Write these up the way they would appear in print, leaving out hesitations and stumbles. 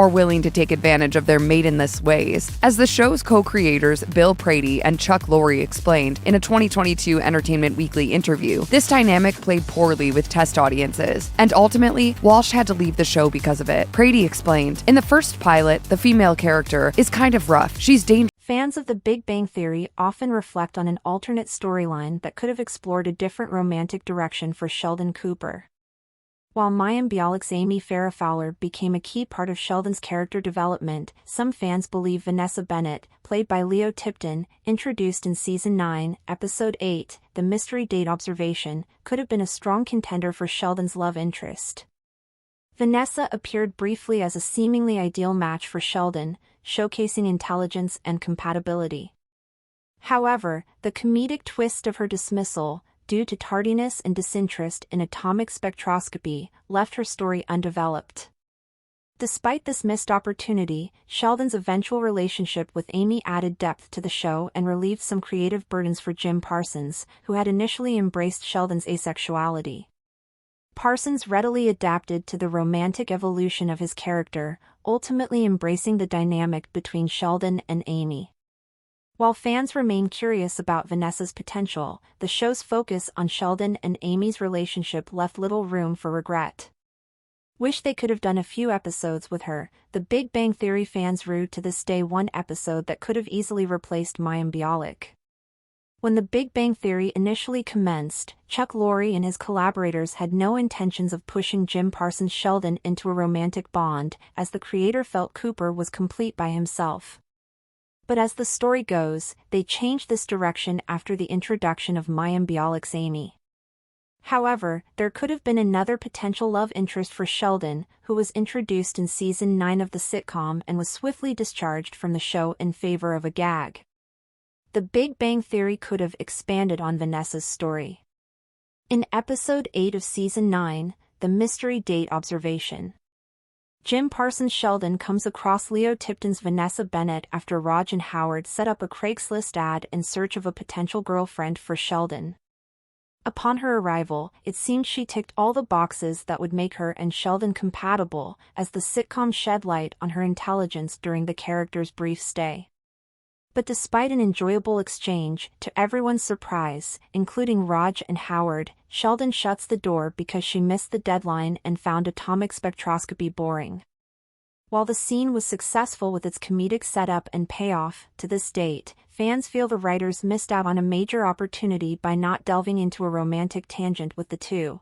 or willing to take advantage of their maidenless ways. As the show's co-creators Bill Prady and Chuck Lorre explained in a 2022 Entertainment Weekly interview, this dynamic played poorly with test audiences, and ultimately, Walsh had to leave the show because of it. Prady explained, "In the first pilot, the female character is kind of rough. She's dangerous." Fans of The Big Bang Theory often reflect on an alternate storyline that could have explored a different romantic direction for Sheldon Cooper. While Mayim Bialik's Amy Farrah Fowler became a key part of Sheldon's character development, some fans believe Vanessa Bennett, played by Leo Tipton, introduced in Season 9, Episode 8, The Mystery Date Observation, could have been a strong contender for Sheldon's love interest. Vanessa appeared briefly as a seemingly ideal match for Sheldon, showcasing intelligence and compatibility. However, the comedic twist of her dismissal, due to tardiness and disinterest in atomic spectroscopy, left her story undeveloped. Despite this missed opportunity, Sheldon's eventual relationship with Amy added depth to the show and relieved some creative burdens for Jim Parsons, who had initially embraced Sheldon's asexuality. Parsons readily adapted to the romantic evolution of his character, ultimately embracing the dynamic between Sheldon and Amy. While fans remain curious about Vanessa's potential, the show's focus on Sheldon and Amy's relationship left little room for regret. Wish they could have done a few episodes with her. The Big Bang Theory fans rue to this day one episode that could have easily replaced Mayim Bialik. When The Big Bang Theory initially commenced, Chuck Lorre and his collaborators had no intentions of pushing Jim Parsons' Sheldon into a romantic bond, as the creator felt Cooper was complete by himself. But as the story goes, they changed this direction after the introduction of Mayim Bialik's Amy. However, there could have been another potential love interest for Sheldon, who was introduced in Season 9 of the sitcom and was swiftly discharged from the show in favor of a gag. The Big Bang Theory could have expanded on Vanessa's story. In Episode 8 of Season 9, The Mystery Date Observation, Jim Parsons' Sheldon comes across Leo Tipton's Vanessa Bennett after Raj and Howard set up a Craigslist ad in search of a potential girlfriend for Sheldon. Upon her arrival, it seemed she ticked all the boxes that would make her and Sheldon compatible, as the sitcom shed light on her intelligence during the character's brief stay. But despite an enjoyable exchange, to everyone's surprise, including Raj and Howard, Sheldon shuts the door because she missed the deadline and found atomic spectroscopy boring. While the scene was successful with its comedic setup and payoff, to this date, fans feel the writers missed out on a major opportunity by not delving into a romantic tangent with the two.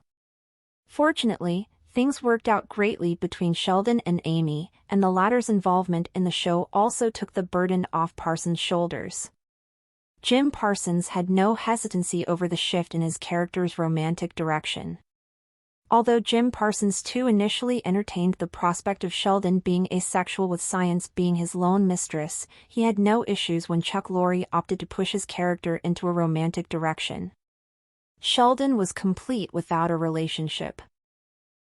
Fortunately, things worked out greatly between Sheldon and Amy, and the latter's involvement in the show also took the burden off Parsons' shoulders. Jim Parsons had no hesitancy over the shift in his character's romantic direction. Although Jim Parsons too initially entertained the prospect of Sheldon being asexual with science being his lone mistress, he had no issues when Chuck Lorre opted to push his character into a romantic direction. Sheldon was complete without a relationship.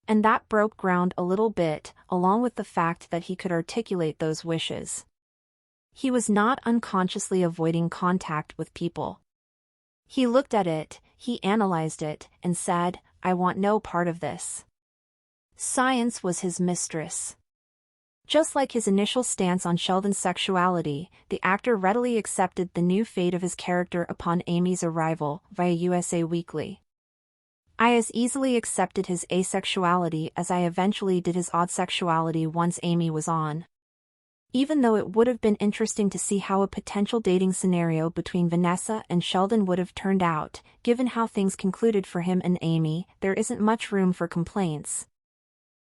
And that broke ground a little bit, along with the fact that he could articulate those wishes. He was not unconsciously avoiding contact with people. He looked at it, he analyzed it, and said, "I want no part of this." Science was his mistress. Just like his initial stance on Sheldon's sexuality, the actor readily accepted the new fate of his character upon Amy's arrival, via USA Weekly. "I as easily accepted his asexuality as I eventually did his odd sexuality once Amy was on. Even though it would have been interesting to see how a potential dating scenario between Vanessa and Sheldon would have turned out, given how things concluded for him and Amy, there isn't much room for complaints."